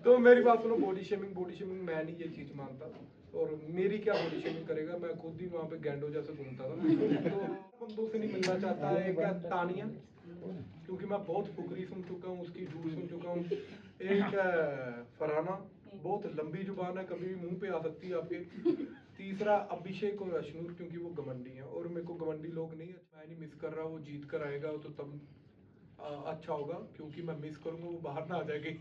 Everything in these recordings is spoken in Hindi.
तो मेरी बात सुनो, बॉडी शेमिंग मैं नहीं ये चीज मानता। और मेरी क्या बॉडी शेमिंग करेगा, मैं खुद ही वहाँ पे गैंडो जैसे घूमता था। तो बंदों से नहीं मिलना चाहता है। एक है तानिया, क्योंकि मैं बहुत फुकरी सुन चुका हूँ, उसकी झूठ सुन चुका हूँ। एक है फरहाना, बहुत लंबी जुबान है, कभी भी मुंह पे आ सकती है आपके। तीसरा अभिषेक और अशनूर, क्योंकि वो घमंडी हैं और मेरे को घमंडी लोग नहीं है। मैं नहीं मिस कर रहा, वो जीत कर आएगा तो तब अच्छा होगा, क्योंकि मैं मिस करूंगा वो बाहर ना आ जाएगी।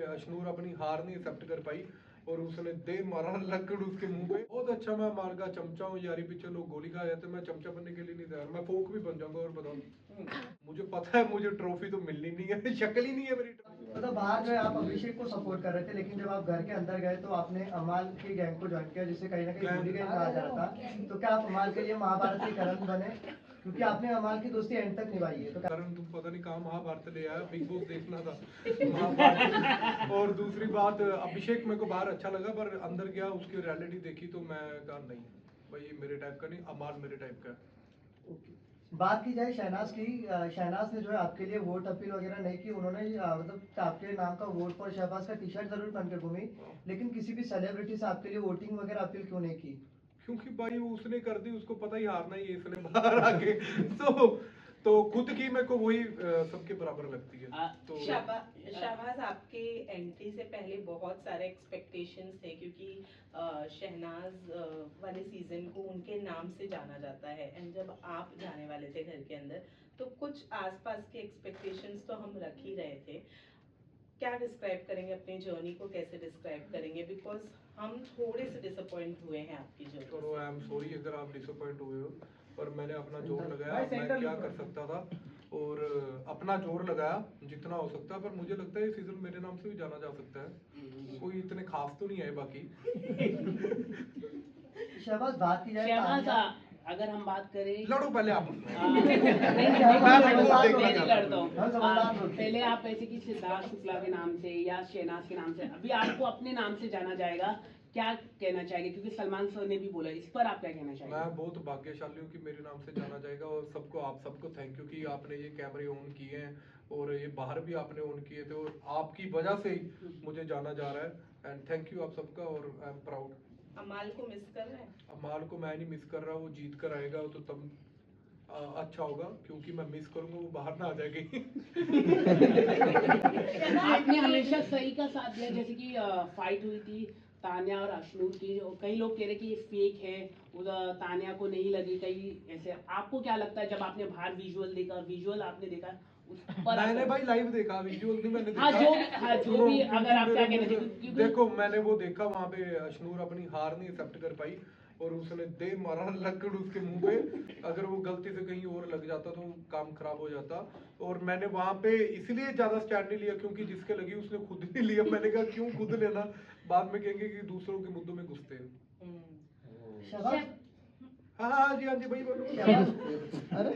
अशनूर अपनी हार नहीं एक्सेप्ट कर पाई और उसने दे मारा लकड़ उसके मुंह पे। बहुत अच्छा, मैं मार का चमचा हूँ यारी, पीछे लोग गोली खा जाते, मैं चमचा बनने के लिए नहीं तैयार, मैं फोक भी बन जाऊंगा। और बताओ, मुझे पता है मुझे ट्रॉफी तो मिलनी नहीं है, शक्ल ही नहीं है मेरी। मतलब बाहर जो है आप अभिषेक को सपोर्ट कर रहे थे, लेकिन जब आप घर के अंदर गए तो आपने अमाल की गैंग को ज्वाइन किया, जिसे कहीं ना कहीं बुरी गैंग कहा जा रहा था। तो क्या आप अमाल के लिए महाभारत के करण बने, क्योंकि आपने अमाल की दोस्ती एंड तक निभाई है? तो कारण तुम पता नहीं कहाँ महाभारत ले आया, बिग बॉस देखना था महाभारत। और दूसरी बात, अभिषेक मेरे को बाहर अच्छा लगा, पर अंदर गया उसकी रियलिटी देखी तो मैं कहा नहीं भाई, ये मेरे टाइप का नहीं, अमाल मेरे टाइप का है। बात की जाए शहनाज की, शहनाज ने जो है आपके लिए वोट अपील वगैरह नहीं की। उन्होंने मतलब आपके नाम का वोट फॉर शहबाज का टी शर्ट जरूर पहन के घूमी, लेकिन किसी भी सेलिब्रिटी से आपके लिए वोटिंग वगैरह अपील क्यों नहीं की? क्योंकि भाई वो उसने कर दी, उसको पता ही हारना ही है इसने बाहर आके। तो खुद की मेरे को वही सबके बराबर लगती है। तो शाहबाज, आपके एंट्री से पहले बहुत सारे एक्सपेक्टेशंस थे, क्योंकि शहनाज वाले सीजन को उनके नाम से जाना जाता है, एंड जब आप जाने वाले थे घर के अंदर तो कुछ आसपास के एक्सपेक्टेशंस तो हम रख ही रहे थे। क्या डिस्क्राइब करेंगे अपनी जर्नी को, कैसे डिस्क्राइब करेंगे? बिकॉज हम थोड़े से डिसअपॉइंट हुए हैं आपकी जर्नी। चलो आई एम सॉरी अगर आप डिसअपॉइंट हुए हो, पर मैंने अपना जोर लगाया, मैं क्या कर सकता था और अपना जोर लगाया जितना हो सकता है। पर मुझे लगता है ये सीजन मेरे नाम से भी जाना जा सकता है, कोई इतने खास तो नहीं है बाकी। शहबाज, बात की जाए शहबाज, अगर हम बात करें, लड़ो पहले आप। नहीं लड़ता हूँ। हाँ, पहले आप ऐसे कि सिद्धार्थ शुक्ला के नाम से या शहनाज के नाम से, अभी आपको अपने नाम से जाना जाएगा, क्या कहना चाहेंगे? क्योंकि सलमान सर ने भी बोला, इस पर आप क्या कहना चाहेंगे? मैं बहुत भाग्यशाली हूँ कि मेरे नाम से जाना जाएगा। और सबको, आप सबको थैंक यू कि आपने ये कैमरे ऑन किए हैं और ये बाहर भी आपने ऑन किए थे, और आपकी वजह से ही मुझे जाना जा रहा है। एंड थैंक यू आप सबका, और आई एम प्राउड। अमाल को मिस कर रहे हैं? अमाल को मैं नहीं मिस कर रहा, वो जीत कर आएगा तो तब अच्छा होगा, क्योंकि मैं मिस करूंगा वो बाहर ना आ जाएगी। आपने हमेशा सही का साथ दिया, जैसे कि फाइट हुई थी तान्या और अशनूर की, कई लोग कह रहे कि ये फेक है, उधर तान्या को नहीं लगी, कई ऐसे। आपको क्या लगता है जब आपने बाहर विजुअल देखा, विजुअल आपने देखा उस पर? मैंने भाई लाइव देखा, विजुअल नहीं मैंने देखा। जो भी अगर आप क्या कहना चाहिए? देखो मैंने वो देखा, वहाँ पे अशनूर अपनी हार नहीं एक्सेप्ट कर पाई और उसने दे मारा लकड़ उसके मुंह पे। अगर वो गलती से कहीं और लग जाता तो काम खराब हो जाता। और मैंने वहाँ पे इसलिए ज्यादा स्टैंड नहीं लिया क्योंकि जिसके लगी उसने खुद नहीं लिया। मैंने कहा क्यों खुद लेना, बाद में कहेंगे कि दूसरों के मुद्दों में घुसते हैं। हाँ जी भाई बोलो। अरे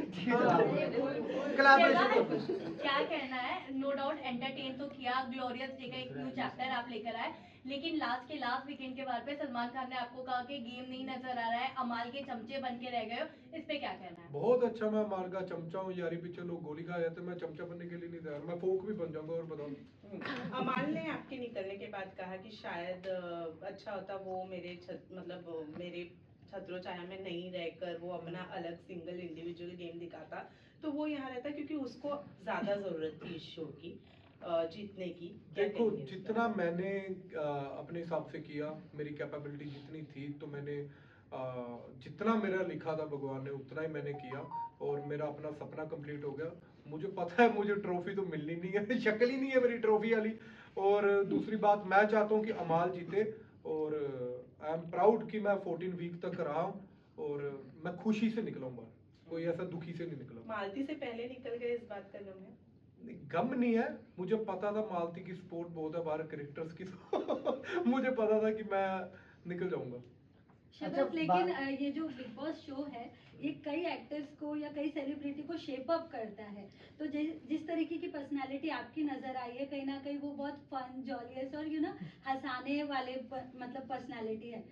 क्या कहना है? नो डाउट एंटरटेन तो किया, ग्लोरियस डे का एक न्यू चैप्टर आप लेकर आए, लेकिन लास्ट वीकेंड के बाद पे सलमान खान ने आपको कहा कि गेम नहीं नजर आ रहा है, अमाल के चमचे बन के रह गए हो, इस पे क्या कहना है? बहुत अच्छा, मैं अमाल का चमचा हूँ यारी, पीछे लोग गोली खा जाते, मैं चमचा बनने के लिए नहीं तैयार, मैं फोक भी बन जाऊंगा। और बताओ, अमाल ने आपके निकलने के बाद कहा कि शायद अच्छा होता वो मेरे छत्रो छाया में नहीं रहकर वो अपना अलग सिंगल इंडिविजुअल गेम दिखाता, तो वो यहाँ रहता, क्योंकि उसको ज्यादा जरूरत थी इस शो की जीतने की। देखो जितना मैंने अपने हिसाब से किया, मेरी कैपेबिलिटी जितनी थी, तो मैंने जितना मेरा लिखा था भगवान ने उतना ही मैंने किया, और मेरा अपना सपना कंप्लीट हो गया। मुझे पता है मुझे ट्रॉफी तो मिलनी नहीं है, शक्ल ही नहीं है मेरी ट्रॉफी वाली। और दूसरी बात, मैं चाहता हूँ कि अमाल जीते, और आई एम प्राउड कि मैं 14 वीक तक रहा हूँ और मैं खुशी से निकलूंगा, कोई ऐसा दुखी से नहीं निकला। मालती से पहले निकल गए, इस बात का गम है? गम नहीं है, मुझे पता था मालती की सपोर्ट बहुत है बाहर कैरेक्टर्स की। मुझे पता था कि मैं निकल जाऊंगा। शहबाज, लेकिन ये जो बिग बॉस शो है, ये कई एक्टर्स को या कई सेलिब्रिटी को शेप अप करता है, तो जिस तरीके की पर्सनालिटी आपकी नजर आई है, कहीं ना कहीं वो बहुत फन, जॉलियस और हंसाने वाले मतलब पर्सनालिटी है।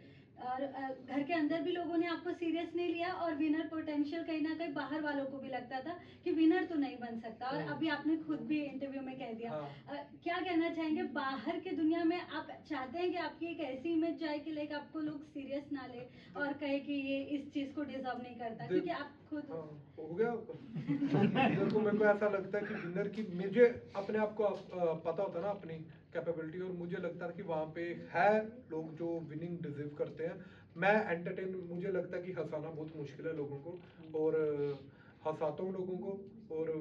और घर के अंदर भी लोगों ने आपको सीरियस नहीं लिया, और विनर पोटेंशियल कहीं ना कहीं बाहर वालों को भी लगता था कि विनर तो नहीं बन सकता, और अभी आपने खुद भी इंटरव्यू में कह दिया। क्या कहना चाहेंगे, बाहर की दुनिया में आप चाहते हैं कि आपकी एक ऐसी इमेज जाए कि लाइक आपको लोग सीरियस ना ले और कहे कि ये इस चीज को डिजर्व नहीं करता, क्योंकि आप खुद हो गया देखो, मेरे को ऐसा लगता है कि विनर की, मुझे अपने आप को पता होता ना अपनी कैपेबिलिटी, और मुझे लगता है कि वहाँ पे है लोग जो विनिंग डिजर्व करते हैं। मैं एंटरटेन, मुझे लगता है कि हंसाना बहुत मुश्किल है लोगों को, और हंसाता हूँ लोगों को, और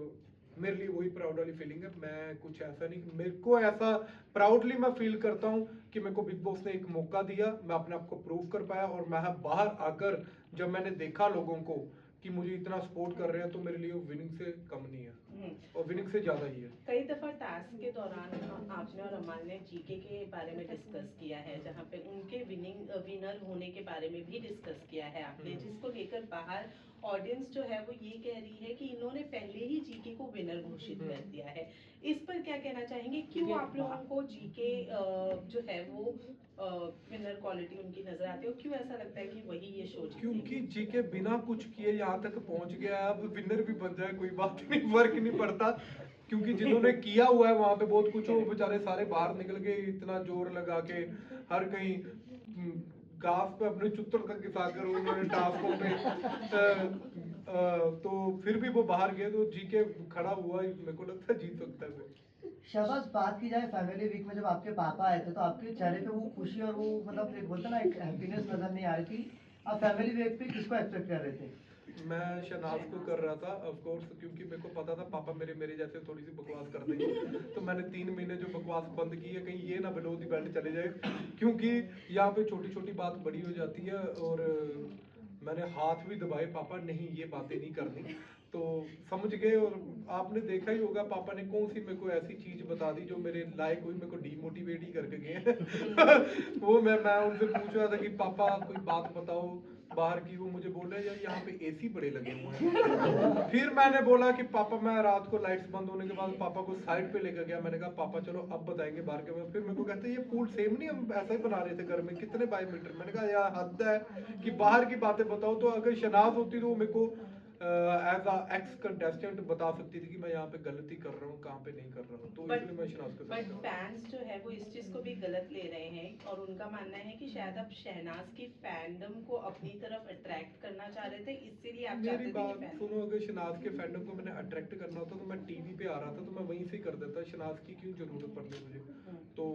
मेरे लिए वही प्राउड वाली फीलिंग है। मैं कुछ ऐसा नहीं, मेरे को ऐसा प्राउडली मैं फील करता हूँ कि मेरे को बिग बॉस ने एक मौका दिया, मैं अपने आप को प्रूव कर पाया, और मैं बाहर आकर जब मैंने देखा लोगों को कि मुझे इतना सपोर्ट कर रहे हैं, तो मेरे लिए विनिंग से कम नहीं है, और विनिंग से ज्यादा ही है। कई दफा टास्क के दौरान आपने और अमाल ने जीके के बारे में डिस्कस किया है, जहाँ पे उनके विनर होने के बारे में भी डिस्कस किया है आपने, जिसको लेकर बाहर ऑडियंस जो है वो ये कह रही है कि इन्होंने पहले ही जीके को विनर घोषित कर दिया है। इस पर क्या कहना चाहेंगे, क्यों आप लोगों को जीके जो है वो विनर क्वालिटी उनकी नजर आती है, और क्यों ऐसा लगता है कि वही ये शो जीतेंगे? क्योंकि जीके बिना कुछ किए यहाँ तक पहुंच गया है, अब विनर भी बन जाए कोई बात नहीं, फर्क नहीं पड़ता, क्योंकि जिन्होंने किया हुआ है वहां पे बहुत कुछ, वो बेचारे सारे बाहर निकल गए, इतना जोर लगा के हर कहीं घास पे अपने चुत्तर तक घिसाकर उन्होंने टास्कों पे तो फिर भी वो बाहर गए, तो जीके खड़ा हुआ, मेरे को लगता है जीत सकता है। शहबाज, बात की जाए फैमिली वीक में जब आपके पापा आए थे तो आपके चेहरे पे वो खुशी और वो मतलब एक बोलते ना एक हैप्पीनेस नजर नहीं आ रही थी। आप फैमिली वीक पे किसको एक्सपेक्ट कर रहे थे? मैं शहनाज को कर रहा था ऑफ कोर्स, क्योंकि मेरे को पता था पापा मेरे जैसे थोड़ी सी बकवास कर देंगे, तो मैंने 3 महीने जो बकवास बंद की है, कहीं ये ना बिलो दी बेल्ट चले जाए, क्योंकि यहाँ पे छोटी छोटी बात बड़ी हो जाती है, और मैंने हाथ भी दबाए, पापा नहीं ये बातें नहीं करनी, तो समझ गए। और आपने देखा ही होगा पापा ने कौन सी मेरे को ऐसी चीज बता दी जो मेरे लायक हुई, मेरे को डीमोटिवेट ही करके गए वो मैं उनसे पूछ रहा था कि पापा कोई बात बताओ बाहर की, वो मुझे बोल रहे यार यहाँ पे एसी बड़े लगे हुए हैं फिर मैंने बोला कि पापा, मैं रात को लाइट्स बंद होने के बाद पापा को साइड पे लेकर गया, मैंने कहा पापा चलो अब बताएंगे बाहर के बारे। फिर मेरे को कहते ये पूल सेम नहीं, हम ऐसा ही बना रहे थे घर में, कितने बाई मीटर। मैंने कहा यार हद है कि बाहर की बातें बताओ, तो अगर शनाज होती तो वो मेरे को एज अ एक्स कंटेस्टेंट बता सकती थी कि मैं यहाँ पे गलती कर रहा हूँ, कहाँ पे नहीं कर रहा हूँ, तो इसलिए मैं शनाज को। बट फैंस जो है वो इस चीज को भी गलत ले रहे हैं, और उनका मानना है कि शायद आप शहनाज की फैंडम को अपनी तरफ अट्रैक्ट करना चाह रहे थे, इसीलिए आप मेरी चाहते थे बात कि सुनो, अगर शनाज के फैंडम को मैंने अट्रैक्ट करना होता तो मैं टीवी पे आ रहा था, तो मैं वहीं से कर देता, शनाज की क्यों जरूरत पड़ती मुझे, तो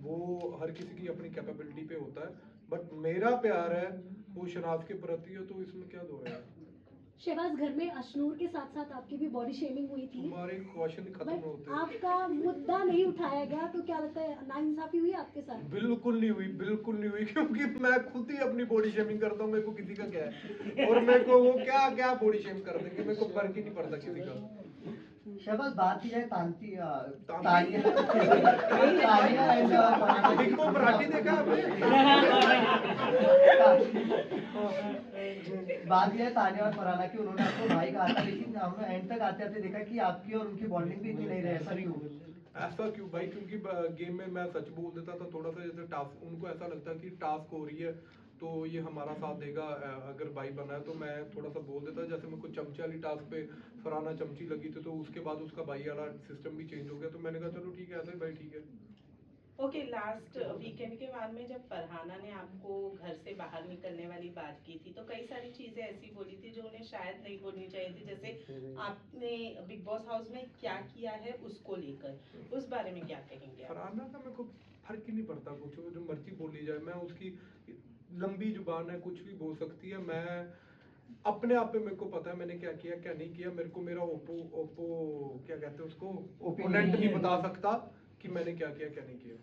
वो हर किसी की अपनी कैपेबिलिटी पे होता है, बट मेरा प्यार है वो शनाज के प्रति है, तो इसमें क्या दो है। शहबाज, घर में अशनूर के साथ साथ आपकी भी बॉडी शेमिंग हुई थी, हमारे क्वेश्चन खत्म होते हैं, आपका मुद्दा नहीं उठाया गया, तो क्या लगता है नाइंसाफी हुई आपके साथ? बिल्कुल नहीं हुई, बिल्कुल नहीं हुई, क्योंकि मैं खुद ही अपनी बॉडी शेमिंग करता हूँ, मेरे को किसी का क्या है, और मेरे को वो क्या क्या बॉडी शेम कर देंगे, मेरे को फर्क ही नहीं पड़ता किसी का। शहबाज, बात की जाए तानिया बिग बॉस मराठी देखा आपने? बात की जाए तानिया और फरहाना की, उन्होंने आपको भाई कहा था, लेकिन हमने एंड तक आते आते देखा कि आपकी और उनकी बॉन्डिंग भी इतनी नहीं रही, ऐसा क्यों? ऐसा क्यों भाई, क्योंकि गेम में मैं सच बोल देता था थोड़ा सा, जैसे टास्क उनको ऐसा लगता कि टास्क हो रही है तो ये हमारा साथ देगा, अगर भाई बना है तो मैं थोड़ा सा बोल देता, जैसे मेरे को चमचे वाली टास्क पे फरहाना चमची लगी थी, तो उसके बाद उसका भाई वाला सिस्टम भी चेंज हो गया, तो मैंने कहा चलो ठीक है, ऐसा ही भाई ठीक है। ओके, लास्ट वीकेंड के बाद में जब फरहाना ने आपको घर से बाहर निकलने वाली बात की थी, तो कई सारी चीजें ऐसी बोली थी जो उन्हें शायद नहीं बोलनी चाहिए थी, जैसे आपने बिग बॉस हाउस में क्या किया है उसको लेकर, उस बारे में क्या कहेंगे आप? फरहाना का मेरे को फर्क ही नहीं पड़ता कुछ, जो मर्जी बोली जाए, मैं उसकी लंबी जुबान है, कुछ भी बोल सकती है, मैं अपने आप पे मेरे को पता है मैंने क्या किया क्या नहीं किया, मेरे को मेरा ओपो क्या कहते हैं उसको, ओपोनेंट नहीं बता सकता कि मैंने क्या किया क्या नहीं किया।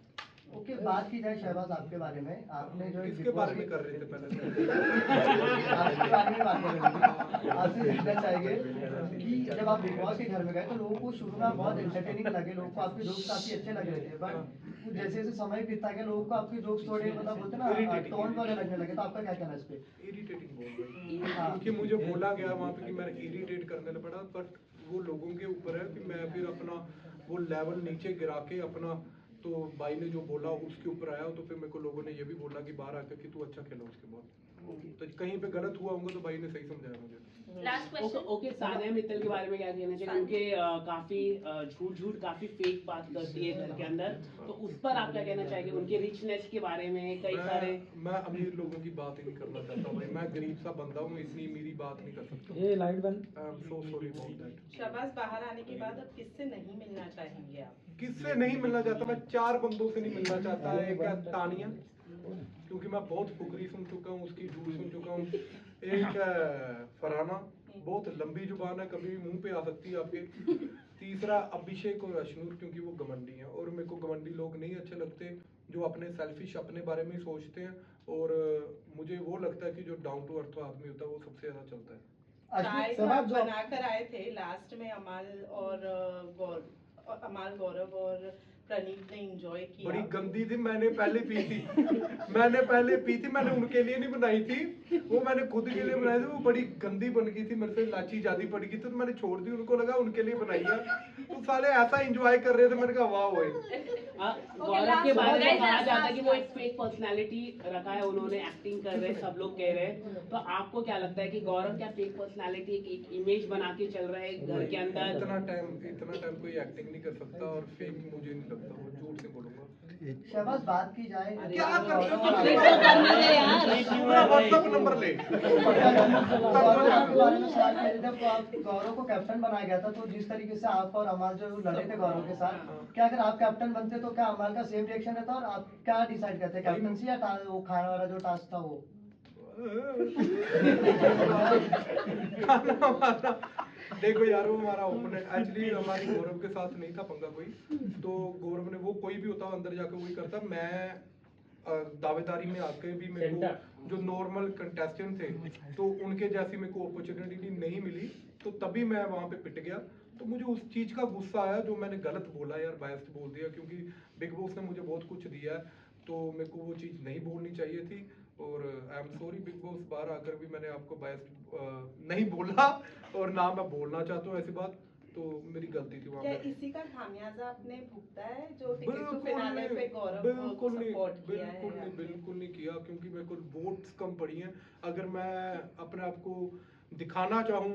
ओके, बात की जाए शहबाज आपके बारे में, आपने जो किसके बारे में कर रहे थे पहले आपके बारे में बात कर रहे थे, आपसे पूछना चाहेंगे कि जब आप बिग बॉस के घर में गए तो लोगों को शुरू में बहुत एंटरटेनिंग लगे, लोगों को आपके जोक्स काफी अच्छे लग रहे थे, बट जैसे जैसे समय बीतता गया लोगों को आपके जोक्स थोड़े मतलब बोलते ना टोन वाले लगने लगे, तो आपका क्या कहना है इस पे? इरिटेटिंग बोल रहे हैं, क्योंकि मुझे बोला गया वहाँ पे कि मैं इरिटेट करने पड़ा, बट वो लोगों के ऊपर है कि मैं फिर अपना वो लेवल नीचे गिरा के अपना तो भाई ने जो बोला उसके ऊपर आया, तो फिर मेरे को लोगों ने ये भी बोला कि बाहर आकर कि तू अच्छा खेला उसके बाद। तो कहीं पे गलत हुआ होगा तो भाई ने सही समझाया मुझे। Last question. Okay, Sania Mittal के बारे में क्या कहना चाहिए? उनके काफी झूठ काफी फेक बात करती है घर के अंदर, तो उस पर आप क्या कहना चाहेंगे? उनके रिचनेस के बारे में कई सारे। मैं अमीर लोगों की बात ही नहीं करना चाहता भाई, मैं गरीब सा बंदा हूँ, इतनी मेरी बात नहीं कर सकता। ये लाइट बंद। I am so sorry about that. Shahbaz बाहर आने के बाद अब किससे नहीं मिलना चाहेंगे आप? किससे नहीं मिलना चाहता? मैं 4 बंदों से नहीं मिलना चाहता। एक है तानिया, क्योंकि मैं बहुत फुकरी सुन चुका हूँ, उसकी झूठ सुन चुका हूँ। एक है फरहाना, बहुत लंबी जुबान है, कभी भी मुंह पे आ सकती है आपके। तीसरा अभिषेक और अशनूर, क्योंकि वो घमंडी हैं और मेरे को घमंडी लोग नहीं अच्छे लगते, जो अपने सेल्फिश अपने बारे में ही सोचते हैं। और मुझे वो लगता है कि जो डाउन टू अर्थ आदमी होता है वो सबसे ज्यादा चलता है। चाय सब तो आप जो बना कर आए थे लास्ट में, अमाल गौरव और प्रणीत ने एंजॉय किया। बड़ी गंदी थी, मैंने पहले पी थी। मैंने उनके लिए नहीं बनाई थी, वो मैंने खुद के लिए बनाई थी। वो बड़ी गंदी बन गई थी, मेरे से इलायची ज्यादा पड़ गई थी, तो मैंने छोड़ दी। उनको लगा उनके लिए बनाई है, तो साले ऐसा एंजॉय कर रहे थे, मैंने कहा वाह भाई। गौरव के बारे में कहा जाता है कि वो एक फेक पर्सनालिटी रखा है उन्होंने, एक्टिंग कर रहे हैं, सब लोग कह रहे हैं। तो आपको क्या लगता है कि गौरव क्या फेक पर्सनालिटी, एक इमेज बना के चल रहा है घर के अंदर? इतना टाइम कोई एक्टिंग नहीं कर सकता, और फेक मुझे नहीं लगता, वो झूठ से बोलूंगा। शहबाज, बात की जाए क्या गौरव करते हो? और पूरा व्हाट्सएप नंबर ले। गौरव आपके बारे में सवाल किया, जब आप गौरव को कैप्टन बनाया गया था, तो जिस तरीके से आप और अमाल जो लड़े थे गौरव के साथ, क्या अगर आप कैप्टन बनते तो क्या अमाल का सेम रिएक्शन रहता, और आप क्या डिसाइड करते, कैप्टनसी या वो खाना वाला जो टास्क था वो? देखो यार, वो हमारा ओपोनेंट एक्चुअली हमारी गौरव के साथ नहीं था पंगा कोई, तो गौरव ने, वो कोई भी होता अंदर जाकर वही करता। मैं दावेदारी में आके भी मेरे को जो नॉर्मल कंटेस्टेंट थे, तो उनके जैसी मेरे को अपॉर्चुनिटी नहीं मिली, तो तभी मैं वहां पे पिट गया। तो मुझे उस चीज का गुस्सा आया जो मैंने गलत बोला यार, बायस्ड बोल दिया, क्योंकि बिग बॉस ने मुझे बहुत कुछ दिया है, तो मेरे को वो चीज नहीं बोलनी चाहिए थी। और I am sorry big boss, बाहर आकर भी मैंने आपको बायस्ड नहीं बोला, और ना मैं बोलना चाहता हूँ ऐसी बात, तो मेरी गलती थी वहाँ क्या पे। इसी का खामियाजा आपने भुगता है जो टिकट टू बिल्कुल फिनाले पे गौरव को बिल्कुल नहीं, सपोर्ट किया है आपने? बिल्कुल नहीं किया, क्योंकि मेरे को वोट्स कम पड़ी हैं। अगर मैं अपने आप को दिखाना चाहूँ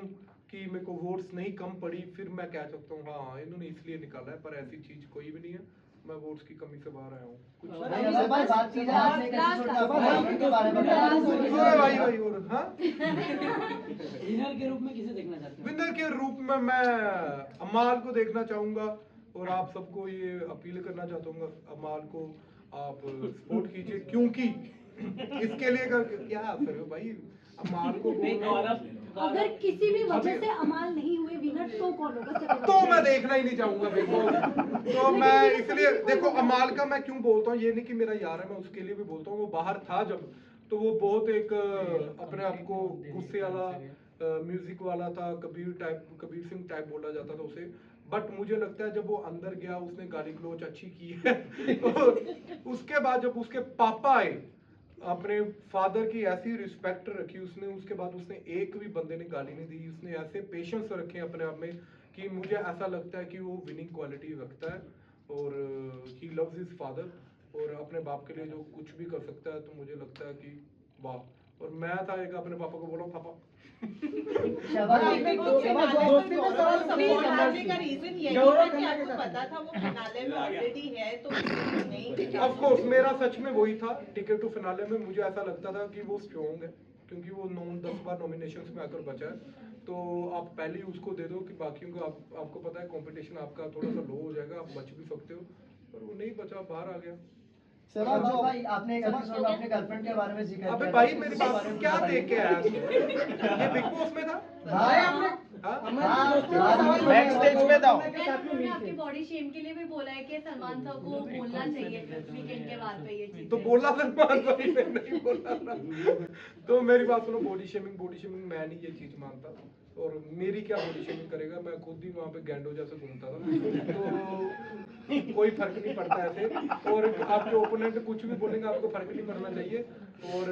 कि मेरे को वोट्स नहीं कम पड़ी, फिर मैं कह सकता हूँ हाँ इन्होंने इसलिए निकाला है, पर ऐसी चीज कोई भी नहीं है। मैं वोट्स की कमी से बाहर आया हूँ। कुछ बात की जाए आपने एक एपिसोड में अपने हस्बैंड के बारे में बताया। भाई और हाँ, विनर के रूप में किसे देखना चाहते हैं? विनर के रूप में मैं अमाल को देखना चाहूंगा, और आप सबको ये अपील करना चाहता हूँ, अमाल को आप सपोर्ट कीजिए, क्योंकि इसके लिए क्या असर है भाई, अमाल को अगर किसी भी वजह से अमाल नहीं हुए विनर, तो कौन होगा? तो मैं देखना ही नहीं चाहूंगा बिग बॉस। तो मैं इसलिए, देखो अमाल का मैं क्यों बोलता हूँ, ये नहीं कि मेरा यार है, मैं उसके लिए भी बोलता हूँ। वो बाहर था जब, तो वो बहुत एक अपने आप को गुस्से वाला, म्यूजिक वाला था, कबीर सिंह टाइप बोला जाता था उसे। बट मुझे लगता है जब वो अंदर गया, उसने गाली गलोच अच्छी की है। तो उसके बाद जब उसके पापा आए, अपने फादर की ऐसी रिस्पेक्ट रखी उसने, उसके बाद उसने एक भी बंदे ने गाली नहीं दी। उसने ऐसे पेशेंस रखे अपने आप में कि मुझे ऐसा लगता है कि वो विनिंग क्वालिटी रखता है, और ही लव्स हिज फादर, और अपने बाप के लिए जो कुछ भी कर सकता है। तो मुझे लगता है कि वाह। और मैं था एक अपने पापा को बोला, पापा शहबाज, दोस्ती में सवाल सपोर्ट करने का रीजन यही था कि आपको पता था वो फिनाले में ऑलरेडी है, तो नहीं। ऑफ कोर्स मेरा सच में वही था, टिकट टू फिनाले में मुझे ऐसा लगता था कि वो स्ट्रॉन्ग है, क्योंकि वो 9-10 बार नॉमिनेशंस में आकर बचा है। तो आप पहले ही उसको दे दो कि बाकियों को आपको पता है कंपटीशन आपका थोड़ा सा लो हो जाएगा, आप बच भी सकते हो, पर वो नहीं बचा, बाहर आ गया। शहबाज भाई, आपने एक एपिसोड में अपने गर्लफ्रेंड के बारे में जिक्र किया। अबे भाई मेरी बात क्या देख के आया तू? ये बिग बॉस में था? बैक स्टेज में था। उन्होंने आपकी बॉडी शेम के लिए भी बोला है कि सलमान साहब को बोलना चाहिए वीकेंड के बाद पे ये चीज। तो बोला सलमान भाई ने, नहीं बोला ना। तो मेरी बात सुनो, बॉडी शेमिंग मैं नहीं ये चीज मानता, और मेरी क्या बॉडी शेमिंग करेगा, मैं खुद ही वहाँ पे गैंडो जैसे घूमता था, तो कोई फर्क नहीं पड़ता ऐसे। और आपके ओपोनेंट कुछ भी बोलेंगे, आपको फर्क नहीं पड़ना चाहिए। और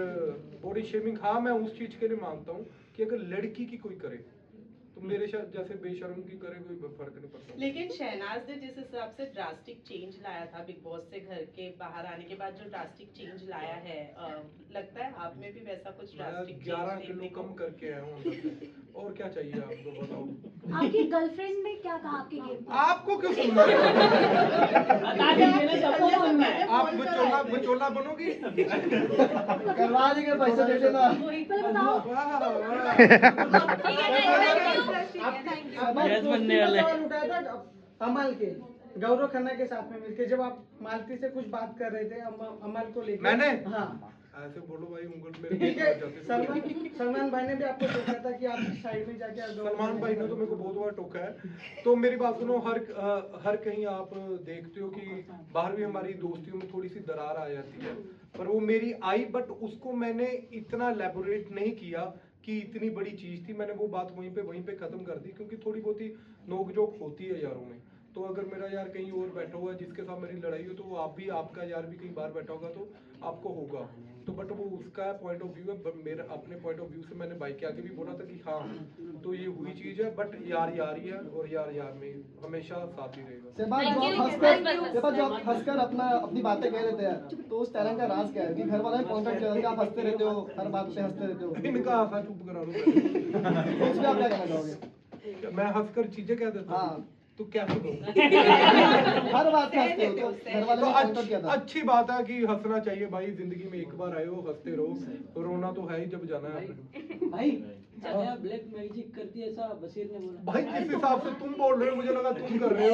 बॉडी शेमिंग हाँ मैं उस चीज के लिए मानता हूँ कि अगर लड़की की कोई करे तो मेरे जैसे बेशर्म की करे कोई फर्क नहीं पड़ता। लेकिन शहनाज ने जिस हिसाब से ड्रास्टिक चेंज लाया था बिग बॉस से घर के बाहर आने के बाद, जो ड्रास्टिक चेंज लाया है, लगता है आप में भी वैसा कुछ ड्रास्टिक 11 किलो कम करके आया हूँ अंदर से। और क्या चाहिए आपको, बताओ। आपकी गर्लफ्रेंड ने क्या कहा आपके गेम पे? आपको क्यों सुनना है? बता दीजिए ना, सबको सुनना है। आप बचोला बनोगी? करवा देंगे, पैसे दे देना। पहले बताओ। सवाल उठाया था अमल के, गौरव खन्ना के साथ में मिलकर जब आप मालती से कुछ बात कर रहे थे अमल को लेकर। मैंने? हाँ ऐसे बोलो भाई, उंगल मेरे ठीक है। ऊपर जाती है। सलमान भाई ने भी आपको टोका था कि आप साइड में जाके सलमान भाई ने तो मेरे को बहुत बार टोका है। तो मेरी बात सुनो, हर कहीं आप देखते हो कि बाहर भी हमारी दोस्तियों में थोड़ी सी दरार आ जाती है, पर वो मेरी आई, बट उसको मैंने इतना एलैबोरेट नहीं किया कि इतनी बड़ी चीज थी। मैंने वो बात वहीं पे खत्म कर दी, क्योंकि थोड़ी बहुत ही नोक-झोंक होती है यारों में। तो अगर मेरा यार कहीं और बैठा हुआ है जिसके साथ मेरी लड़ाई हो, तो आपका यार भी कहीं बाहर बैठा होगा तो आपको होगा। तो बट वो उसका पॉइंट ऑफ व्यू है, बट मेरा अपने पॉइंट ऑफ व्यू से मैंने भाई के आगे भी बोला था कि हाँ तो ये हुई चीज है, बट यार यार ही है और यार यार में हमेशा साथ ही रहेगा। सेबा जो आप हंसकर अपनी बातें कह रहे थे, तो उस टैलेंट का राज क्या है कि घर वालों ने पॉइंट किया कि आप हंसते रहते हो, हर बात पे हंसते रहते हो। इनका हंसा चुप करा दो। उसमें आप क्या कहना चाहोगे? मैं हंसकर चीजें कह देता हूँ। हाँ। तो कैसे दो? हर बात पे हंसते हो, तो घर वालों ने पॉइंट आउट किया था। अच्छी बात है कि हंसना चाहिए भाई, जिंदगी में एक बार आए हो, हंसते रहो। रोना तो है ही जब जाना है। भाई तान्या ब्लैक मैजिक करती है, ऐसा बशीर ने बोला। भाई जिस हिसाब से तुम बोल रहे हो, मुझे लगा तुम कर रहे हो।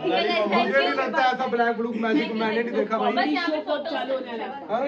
मुझे नहीं लगता ऐसा ब्लैक ब्लू मैजिक मैंने नहीं देखा भाई। बस यहाँ पे फोटो चालू होने वाला है। हाँ?